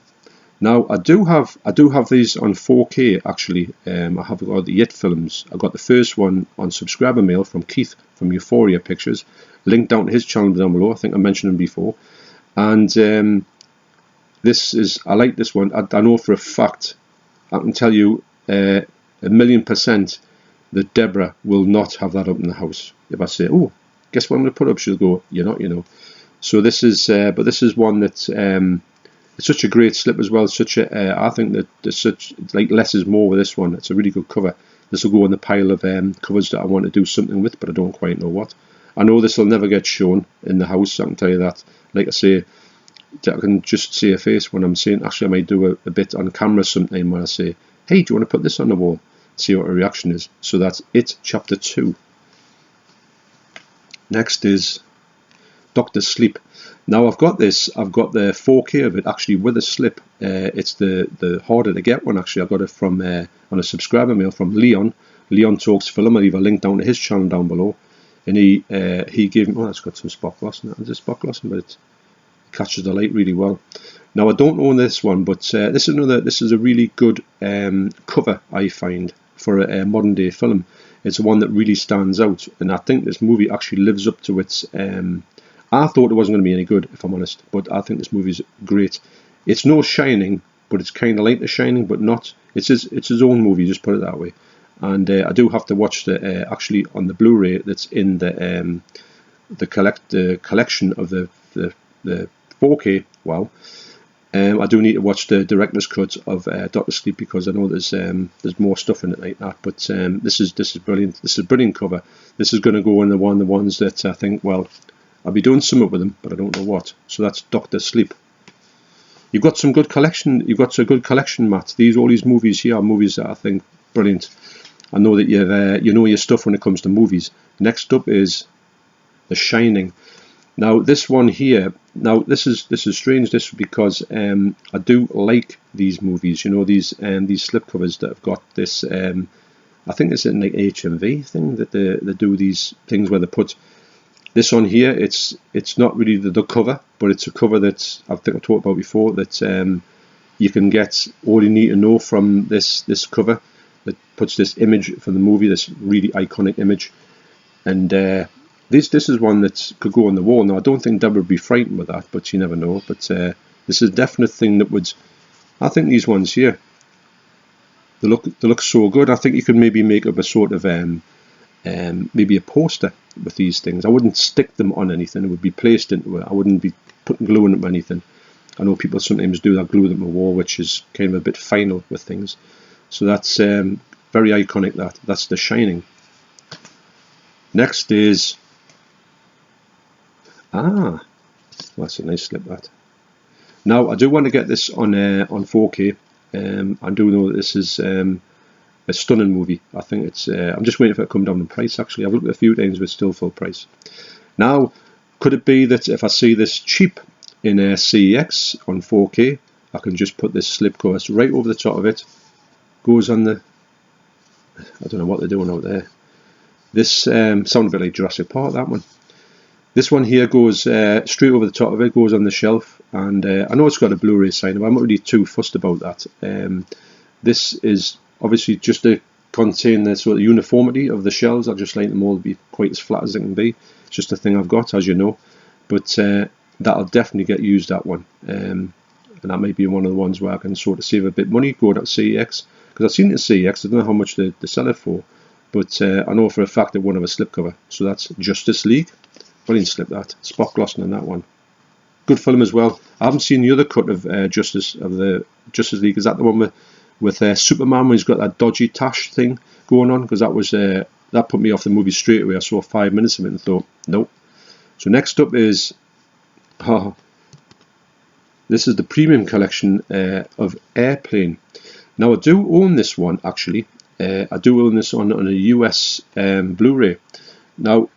Now I do have these on 4K actually. I have got the It films. I got the first one on subscriber mail from Keith from Euphoria Pictures. Link down to his channel down below. I think I mentioned him before. And this is, I like this one. I know for a fact, I can tell you 1,000,000% that Deborah will not have that up in the house. If I say, oh, guess what I'm going to put up, she'll go, you're not, you know. So this is, but this is one that's it's such a great slip as well. Such a, I think that there's such, like, less is more with this one. It's a really good cover. This will go in the pile of covers that I want to do something with, but I don't quite know what. I know this will never get shown in the house, I can tell you that. Like I say, I can just see a face when I'm saying, actually I might do a bit on camera sometime when I say, hey, do you want to put this on the wall? See what her reaction is. So that's It Chapter 2. Next is Dr. Sleep. Now I've got the 4K of it actually with a slip. It's the harder to get one actually. I got it from on a subscriber mail from Leon. Leon Talks Film. I'll leave a link down to his channel down below. And he gave me, oh, it's got some spot gloss in it. It's spot gloss, but it catches the light really well. Now I don't own this one, but this is a really good cover I find for a modern day film. It's one that really stands out, and I think this movie actually lives up to its. I thought it wasn't going to be any good, if I'm honest, but I think this movie's great. It's no Shining, but it's kind of like The Shining, but not. It's his own movie, just put it that way. And I do have to watch the actually on the Blu-ray that's in the collection of the 4K. Wow. I do need to watch the director's cut of Dr. Sleep because I know there's more stuff in it like that. But this is brilliant. This is a brilliant cover. This is going to go in the ones that I think, well, I'll be doing something with them, but I don't know what. So that's Dr. Sleep. You've got some good collection. You've got a good collection, Matt. All these movies here are movies that I think brilliant. I know that you know your stuff when it comes to movies. Next up is The Shining. Now this one here. Now this is strange. This because I do like these movies. You know these slipcovers that have got this. I think it's in like HMV thing that they do these things where they put this on here. It's not really the cover, but it's a cover that I think I talked about before. That you can get all you need to know from this cover. That puts this image for the movie, this really iconic image, and this is one that could go on the wall. Now I don't think Deborah would be frightened with that, but you never know. But this is a definite thing that would. I think these ones here, they look so good. I think you could maybe make up a sort of maybe a poster with these things. I wouldn't stick them on anything. It would be placed into it. I wouldn't be gluing them to anything. I know people sometimes do that, glue them to a wall, which is kind of a bit final with things. So that's very iconic. That's The Shining. Next is that's a nice slip. That. Now I do want to get this on 4K. I do know that this is a stunning movie. I think it's. I'm just waiting for it to come down in price. Actually, I've looked at a few times, but it's still full price. Now, could it be that if I see this cheap in CEX on 4K, I can just put this slipcover right over the top of it? Goes on the. I don't know what they're doing out there. This sounds a bit like Jurassic Park. That one. This one here goes straight over the top of it. Goes on the shelf, and I know it's got a Blu-ray sign, but I'm not really too fussed about that. This is obviously just to contain the sort of uniformity of the shelves. I just like them all to be quite as flat as they can be. It's just a thing I've got, as you know. But that'll definitely get used, that one. And that might be one of the ones where I can sort of save a bit of money, go to CEX. Because I've seen it at CEX, I don't know how much they sell it for. But I know for a fact that one of a slipcover. So that's Justice League. Brilliant slip, that. Spot glossing on that one. Good film as well. I haven't seen the other cut of the Justice League. Is that the one with Superman when he's got that dodgy tash thing going on? Because that put me off the movie straight away. I saw 5 minutes of it and thought, nope. So next up is this is the premium collection of Airplane. Now I do own this one actually. I do own this on a US Blu-ray. Now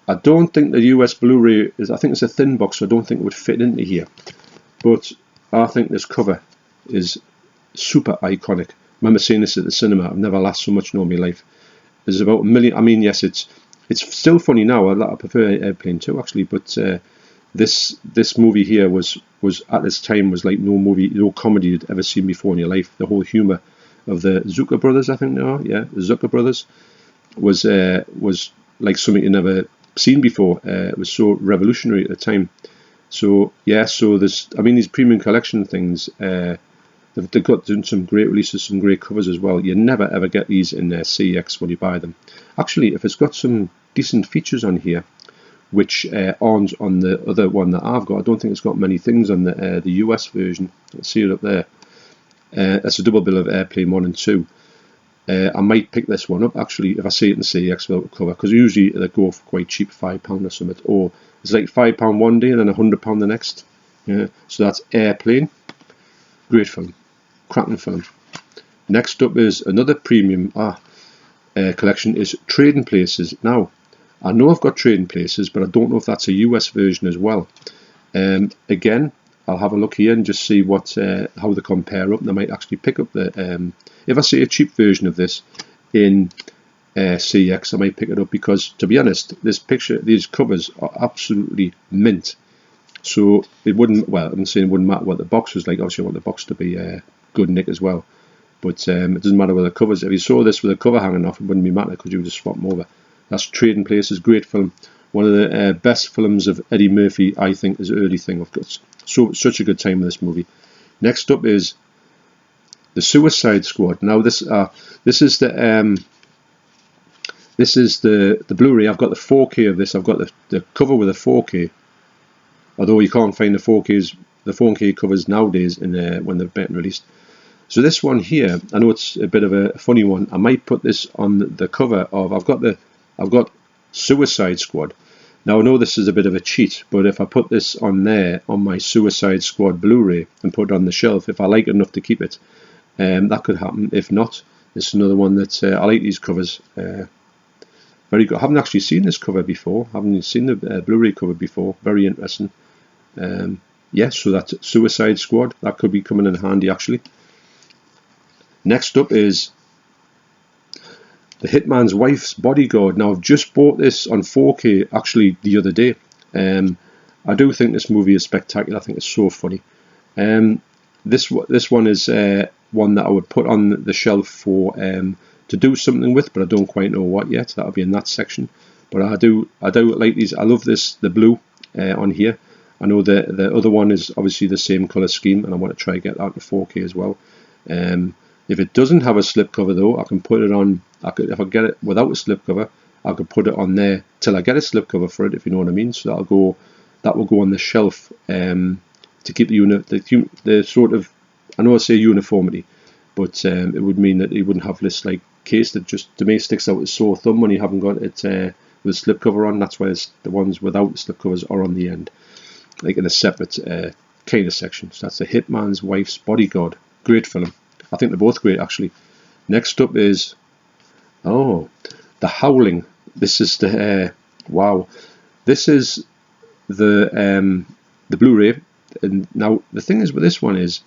I don't think the US Blu-ray is. I think it's a thin box, so I don't think it would fit into here. But I think this cover is super iconic. I remember seeing this at the cinema. I've never laughed so much in all my life. There's about a million. I mean, yes, it's still funny now. I prefer Airplane 2 actually, but this movie here was at this time was like no comedy you'd ever seen before in your life. The whole humour of the Zucker brothers, I think they are. Yeah, the Zucker brothers was like something you never seen before. It was so revolutionary at the time. So yeah, so there's. I mean, these premium collection things. They've got done some great releases, some great covers as well. You never ever get these in CEX when you buy them. Actually, if it's got some decent features on here, which aren't on the other one that I've got, I don't think it's got many things on the US version. Let's see it up there. That's a double bill of Airplane 1 and 2. I might pick this one up actually if I see it in the CEX without a cover, because usually they go for quite cheap, £5 or something, or it's like £5 one day and then £100 the next. Yeah, so that's Airplane. Great film, cracking film. Next up is another premium collection is Trading Places. Now, I know I've got Trading Places, but I don't know if that's a US version as well. Again, I'll have a look here and just see what how they compare up. And I might actually pick up the if I see a cheap version of this in CX, I might pick it up, because to be honest, these covers are absolutely mint. So it wouldn't, well, I'm saying it wouldn't matter what the box was like. Obviously I want the box to be good nick as well, but it doesn't matter where the covers. If you saw this with the cover hanging off, it wouldn't be matter, because you would just swap them over. That's Trading Places, great film. One of the best films of Eddie Murphy, I think, is early thing. I've got such a good time with this movie. Next up is the Suicide Squad. Now this is the Blu-ray. I've got the 4K of this. I've got the cover with a 4K. Although you can't find the 4K covers nowadays when they're being released. So this one here, I know it's a bit of a funny one. I might put this on the cover of. I've got Suicide Squad. Now I know this is a bit of a cheat, but if I put this on there on my Suicide Squad Blu-ray and put it on the shelf, if I like it enough to keep it, that could happen. If not, this is another one that I like these covers. Very good. I haven't actually seen this cover before. I haven't seen the Blu-ray cover before. Very interesting. Yes, so that's Suicide Squad. That could be coming in handy actually. Next up is the Hitman's Wife's Bodyguard. Now I've just bought this on 4K actually the other day. I do think this movie is spectacular. I think it's so funny. This one is one that I would put on the shelf for to do something with, but I don't quite know what yet. That'll be in that section. But I do like these. I love the blue on here. I know the other one is obviously the same colour scheme, and I want to try and get that in 4K as well. If it doesn't have a slipcover though, I can put it on. If I get it without a slipcover, I could put it on there till I get a slipcover for it, if you know what I mean. So that will go on the shelf to keep the sort of, I know I say uniformity, but it would mean that it wouldn't have this like case that just to me sticks out as sore thumb when you haven't got it with a slipcover on. That's why the ones without the slipcovers are on the end, like in a separate kind of section. So that's the Hitman's Wife's Bodyguard. Great film. I think they're both great actually. Next up is The Howling. This is the wow. This is the Blu-ray. And now the thing is with this one is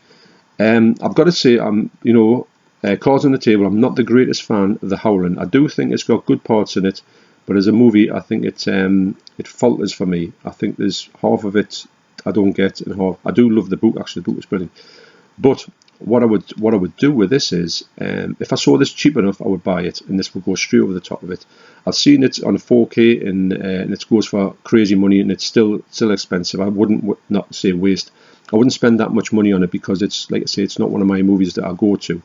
I've got to say cards on the table, I'm not the greatest fan of The Howling. I do think it's got good parts in it, but as a movie I think it falters for me. I think there's half of it I don't get, and half I do love the book. Actually the book was brilliant. But what I would do with this is if I saw this cheap enough, I would buy it, and this will go straight over the top of it. I've seen it on 4K and it goes for crazy money, and it's still expensive. I wouldn't not say waste. I wouldn't spend that much money on it because it's, like I say, it's not one of my movies that I go to.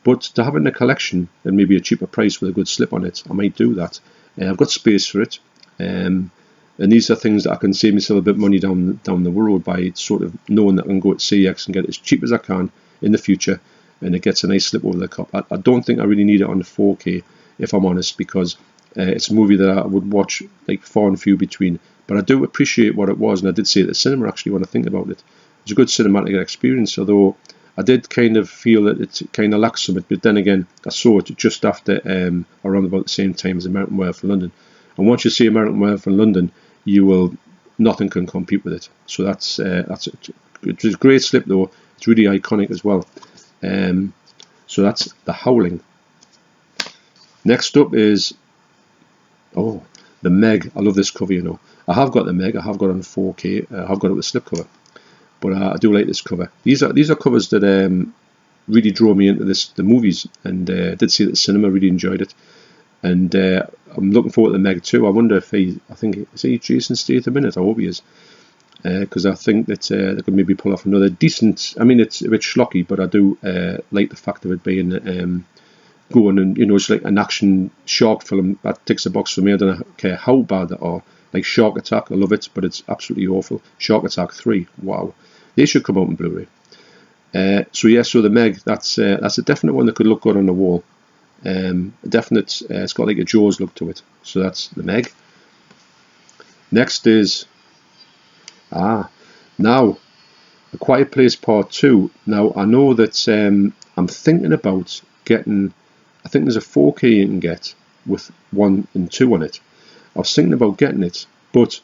But to have it in a collection and maybe a cheaper price with a good slip on it, I might do that. I've got space for it, and these are things that I can save myself a bit of money down the road by sort of knowing that I can go to CX and get it as cheap as I can in the future, and it gets a nice slip over the top. I don't think I really need it on the 4K, if I'm honest, because it's a movie that I would watch like far and few between. But I do appreciate what it was, and I did see it at the cinema actually when I think about it. It was a good cinematic experience, although I did kind of feel that it kind of lacks some. But then again, I saw it just after around about the same time as American Werewolf in London, and once you see American Werewolf in London, nothing can compete with it. So that's it's a great slip though. It's really iconic as well. So that's The Howling. Next up is the Meg. I love this cover. I have got the Meg. I have got it on 4K. I have got it with slipcover, but I do like this cover. These are covers that really draw me into the movies, and I did see it at the cinema. Really enjoyed it, and I'm looking forward to the Meg too. I wonder if is he Jason Statham in it? I hope he is. Because I think that they could maybe pull off another decent. I mean, it's a bit schlocky, but I do like the fact of it being going and it's like an action shark film that ticks a box for me. I don't care how bad they are. Like Shark Attack, I love it, but it's absolutely awful. Shark Attack 3, wow, they should come out in Blu-ray. So the Meg, that's a definite one that could look good on the wall. Definite. It's got like a Jaws look to it. So that's the Meg. Next is. Now, A Quiet Place Part 2. Now, I know that I'm thinking about getting, I think there's a 4K you can get with 1 and 2 on it. I was thinking about getting it, but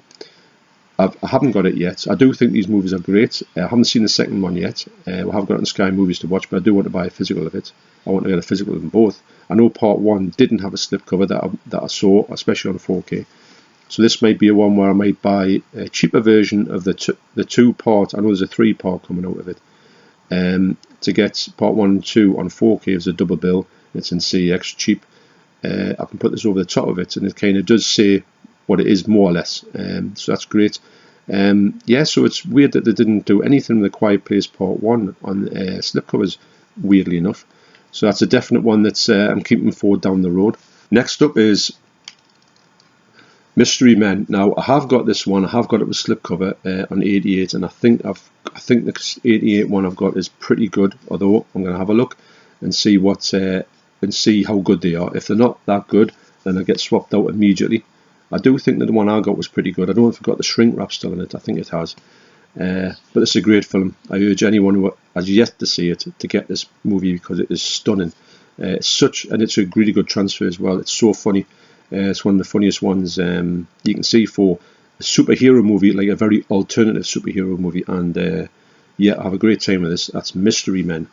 I haven't got it yet. I do think these movies are great. I haven't seen the second one yet. We have got it on Sky Movies to watch, but I do want to buy a physical of it. I want to get a physical of them both. I know part 1 didn't have a slipcover that I saw, especially on 4K. So this might be a one where I might buy a cheaper version of the 2-part. I know there's a 3-part coming out of it. To get part 1 and 2 on 4K as a double bill. It's in CX cheap. I can put this over the top of it, and it kind of does say what it is more or less. So that's great. Yeah, so it's weird that they didn't do anything with The Quiet Place Part 1 on slipcovers, weirdly enough. So that's a definite one that's I'm keeping forward down the road. Next up is Mystery Men. Now I have got this one. I have got it with slipcover on 88, and I think the 88 one I've got is pretty good. Although I'm going to have a look and see and see how good they are. If they're not that good, then I get swapped out immediately. I do think that the one I got was pretty good. I don't know if it's got the shrink wrap still in it. I think it has. But it's a great film. I urge anyone who has yet to see it to get this movie because it is stunning. It's a really good transfer as well. It's so funny. It's one of the funniest ones you can see for a superhero movie, like a very alternative superhero movie. And yeah, I have a great time with this. That's Mystery Men.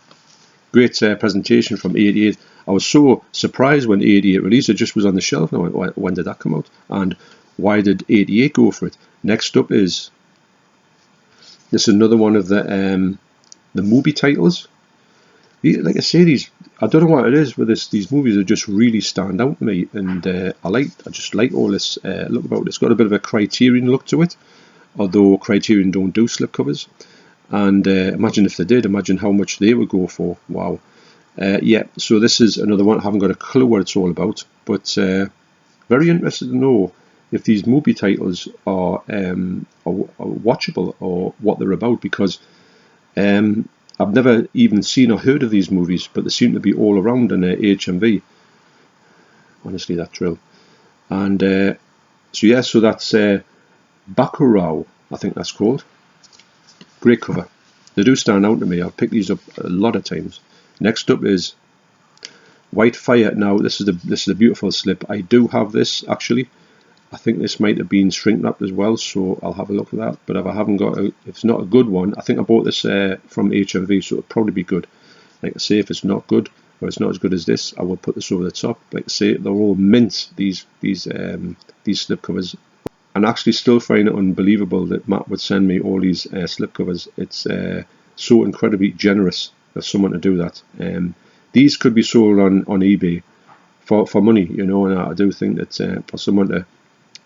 Great presentation from 88. I was so surprised when 88 released. It just was on the shelf. And I went, when did that come out? And why did 88 go for it? Next up is this is another one of the movie titles. Like I say, I don't know what it is with these movies that just really stand out to me, and I just like all this look about it. It's got a bit of a Criterion look to it, although Criterion don't do slipcovers. And imagine if they did, imagine how much they would go for. Wow. Yeah, so this is another one. I haven't got a clue what it's all about, but very interested to know if these movie titles are watchable or what they're about, because I've never even seen or heard of these movies, but they seem to be all around in HMV. Honestly, that drill. And so yeah, so that's Bacurau, I think that's called. Great cover. They do stand out to me. I've picked these up a lot of times. Next up is White Fire. Now this is a beautiful slip. I do have this actually. I think this might have been shrink wrapped as well, so I'll have a look at that. But if I haven't got if it's not a good one, I think I bought this from HMV, so it'll probably be good. Like I say, if it's not good or it's not as good as this, I will put this over the top. Like I say, they're all mint, these slip covers. And actually still find it unbelievable that Matt would send me all these slip covers. It's so incredibly generous of someone to do that. These could be sold on eBay for money, you know, and I do think that for someone to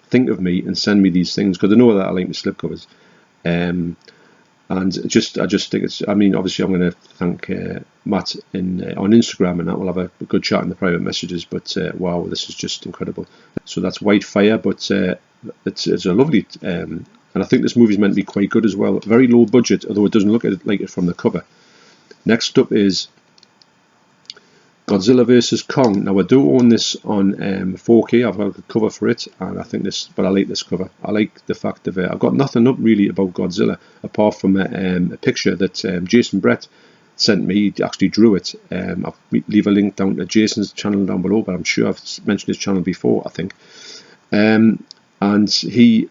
think of me and send me these things, because they know that I like the slip covers, and I just think it's, I mean, obviously I'm going to thank Matt on Instagram, and that we'll have a good chat in the private messages, but wow, this is just incredible. So that's White Fire, but it's a lovely, and I think this movie's meant to be quite good as well. Very low budget, although it doesn't look like it from the cover. Next up is Godzilla vs Kong. Now I do own this on 4K. I've got a cover for it, and I think but I like this cover. I like the fact of I've got nothing up really about Godzilla apart from a picture that Jason Brett sent me. He actually drew it. I'll leave a link down to Jason's channel down below, but I'm sure I've mentioned his channel before, I think. And he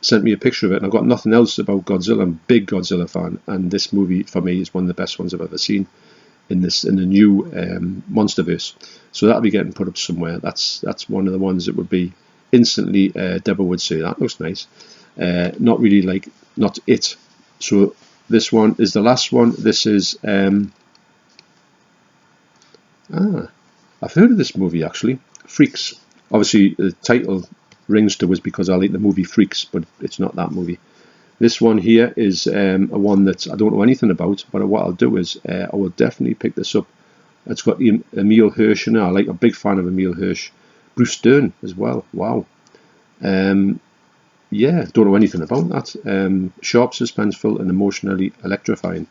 sent me a picture of it, and I've got nothing else about Godzilla. I'm a big Godzilla fan, and this movie for me is one of the best ones I've ever seen in the new Monsterverse. So that'll be getting put up somewhere. That's one of the ones that would be instantly Deborah would say that looks nice. Not really not it. So this one is the last one. This is I've heard of this movie actually. Freaks. Obviously the title rings to us because I like the movie Freaks, but it's not that movie. This one here is a one that I don't know anything about, but what I'll do is I will definitely pick this up. It's got Emile Hirsch in it. I'm a big fan of Emile Hirsch. Bruce Dern as well. Wow. Yeah, don't know anything about that. Sharp, suspenseful, and emotionally electrifying.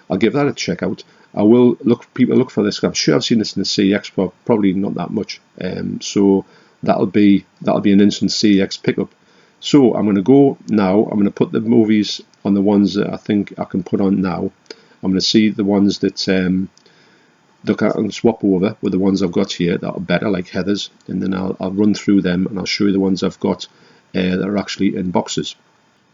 I'll give that a check out. I will people look for this. I'm sure I've seen this in the CX, but probably not that much. So that'll be an instant CX pickup. So I'm going to go now. I'm going to put the movies on the ones that I think I can put on now. I'm going to see the ones that look at and swap over with the ones I've got here that are better, like Heather's, and then I'll run through them and I'll show you the ones I've got that are actually in boxes.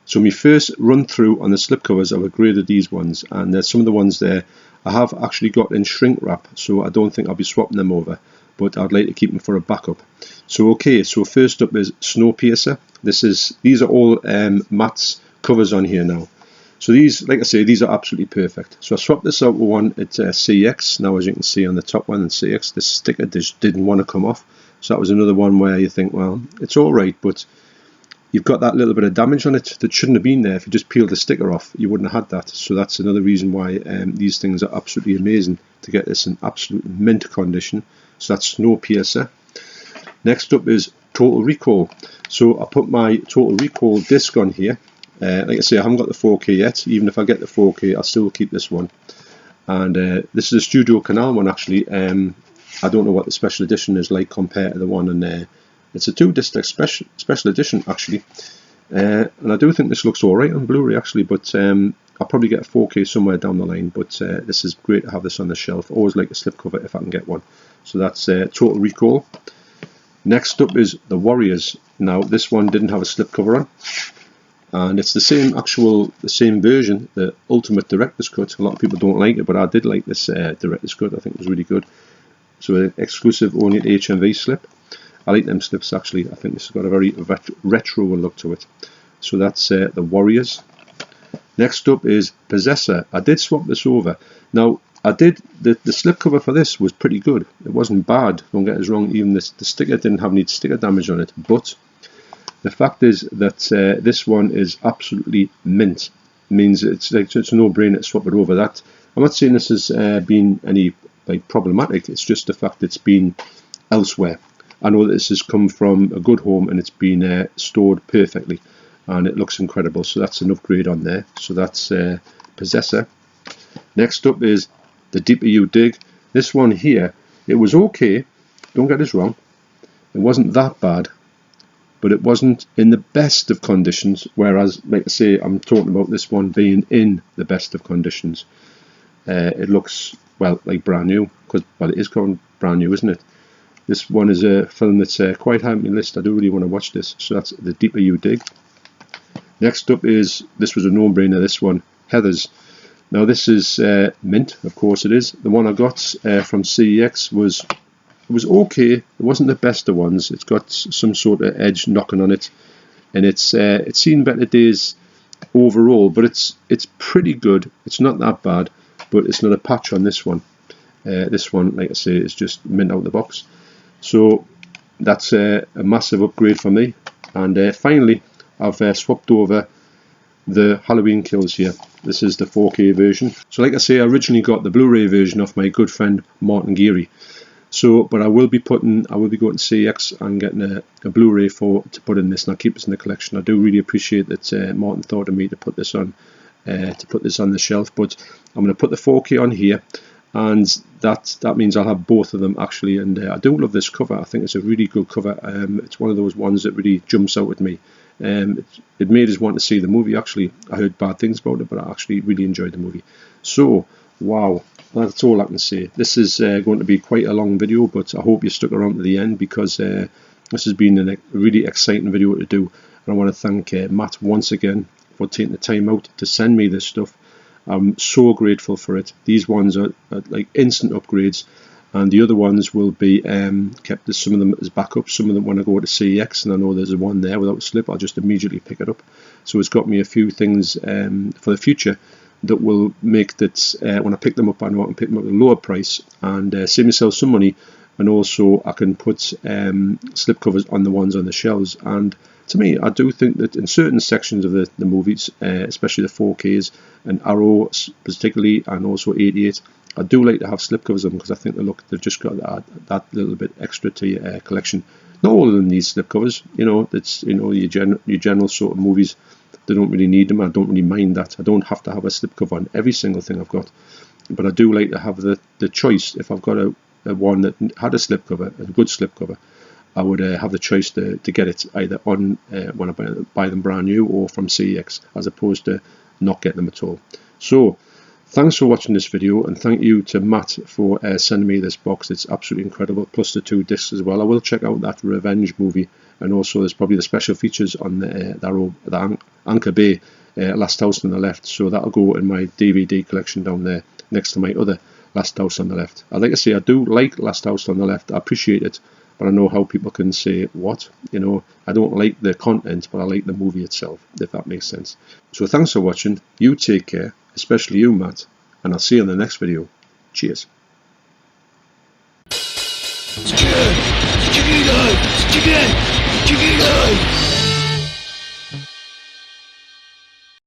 So my first run through on the slipcovers, I've upgraded these ones, and there's some of the ones there I have actually got in shrink wrap, so I don't think I'll be swapping them over, but I'd like to keep them for a backup. So okay, so first up is Snowpiercer. These are all Matt's covers on here now. So these, like I say, these are absolutely perfect. So I swapped this out with one at CX. Now as you can see on the top one in CX, this sticker just didn't want to come off. So that was another one where you think, well, it's alright, but you've got that little bit of damage on it that shouldn't have been there. If you just peeled the sticker off, you wouldn't have had that. So that's another reason why these things are absolutely amazing, to get this in absolute mint condition. So that's Snowpiercer. Next up is Total Recall. So I put my Total Recall disc on here. Like I say, I haven't got the 4K yet. Even if I get the 4K, I'll still keep this one. And this is a Studio Canal one, actually. I don't know what the special edition is like compared to the one in there. It's a 2-disc special edition, actually. And I do think this looks alright on Blu-ray, actually, but I'll probably get a 4K somewhere down the line. But this is great to have this on the shelf. Always like a slipcover if I can get one. So that's Total Recall. Next up is The Warriors. Now, this one didn't have a slipcover on. And it's the same version, the Ultimate Director's Cut. A lot of people don't like it, but I did like this Director's Cut. I think it was really good. So an exclusive only at HMV slip. I like them slips, actually. I think this has got a very retro look to it. So that's The Warriors. Next up is Possessor. I did swap this over. Now, the slipcover for this was pretty good. It wasn't bad, don't get us wrong. Even the sticker didn't have any sticker damage on it. But the fact is that this one is absolutely mint. It means it's a no-brainer to swap it over. That I'm not saying this has been any problematic. It's just the fact it's been elsewhere. I know that this has come from a good home and it's been stored perfectly, and it looks incredible. So that's an upgrade on there. So that's Possessor. Next up is The Deeper You Dig. This one here, it was okay. Don't get us wrong. It wasn't that bad, but it wasn't in the best of conditions, whereas, like I say, I'm talking about this one being in the best of conditions. It looks, well, like brand new, because, well, it is called brand new, isn't it? This one is a film that's quite high on my list. I do really want to watch this. So that's The Deeper You Dig. Next up is, this was a no-brainer, this one, Heather's. Now this is mint, of course it is. The one I got from CEX was okay. It wasn't the best of ones. It's got some sort of edge knocking on it, and it's seen better days overall. But it's pretty good. It's not that bad, but it's not a patch on this one. This one, like I say, is just mint out of the box. So that's a massive upgrade for me. And finally, I've swapped over the Halloween Kills here. This is the 4K version. So like I say, I originally got the Blu-ray version off my good friend Martin Geary. But I will be going to CX and getting a Blu-ray to put in this, and I'll keep this in the collection. I do really appreciate that Martin thought of me to put this on the shelf. But I'm going to put the 4K on here, and that means I'll have both of them actually. And I do love this cover. I think it's a really good cover. It's one of those ones that really jumps out at me. It made us want to see the movie. Actually, I heard bad things about it, but I actually really enjoyed the movie. So wow, that's all I can say. This is going to be quite a long video, but I hope you stuck around to the end, because this has been a really exciting video to do. And I want to thank Matt once again for taking the time out to send me this stuff. I'm so grateful for it. These ones are like instant upgrades, and the other ones will be kept as some of them as backup. Some of them, when I go to CEX and I know there's one there without a slip, I'll just immediately pick it up. So it's got me a few things for the future that will make that when I pick them up, I know I can pick them up at a lower price and save myself some money, and also I can put slip covers on the ones on the shelves. And to me, I do think that in certain sections of the movies, especially the 4Ks and Arrow particularly, and also 88, I do like to have slipcovers on them, because I think they've just got that little bit extra to your collection. Not all of them need slipcovers, it's your general sort of movies. They don't really need them. I don't really mind that. I don't have to have a slipcover on every single thing I've got, but I do like to have the choice. If I've got a one that had a slipcover, a good slipcover, I would have the choice to get it either on when I buy them brand new, or from CEX, as opposed to not getting them at all. So Thanks for watching this video, and thank you to Matt for sending me this box. It's absolutely incredible, plus the 2 discs as well. I will check out that Revenge movie, and also there's probably the special features on the Anchor Bay, Last House on the Left, so that'll go in my DVD collection down there next to my other Last House on the Left. Like I say, I do like Last House on the Left. I appreciate it, but I know how people can say, what? You know, I don't like the content, but I like the movie itself, if that makes sense. So thanks for watching. You take care, especially you, Matt, and I'll see you in the next video. Cheers. It's good! It's good!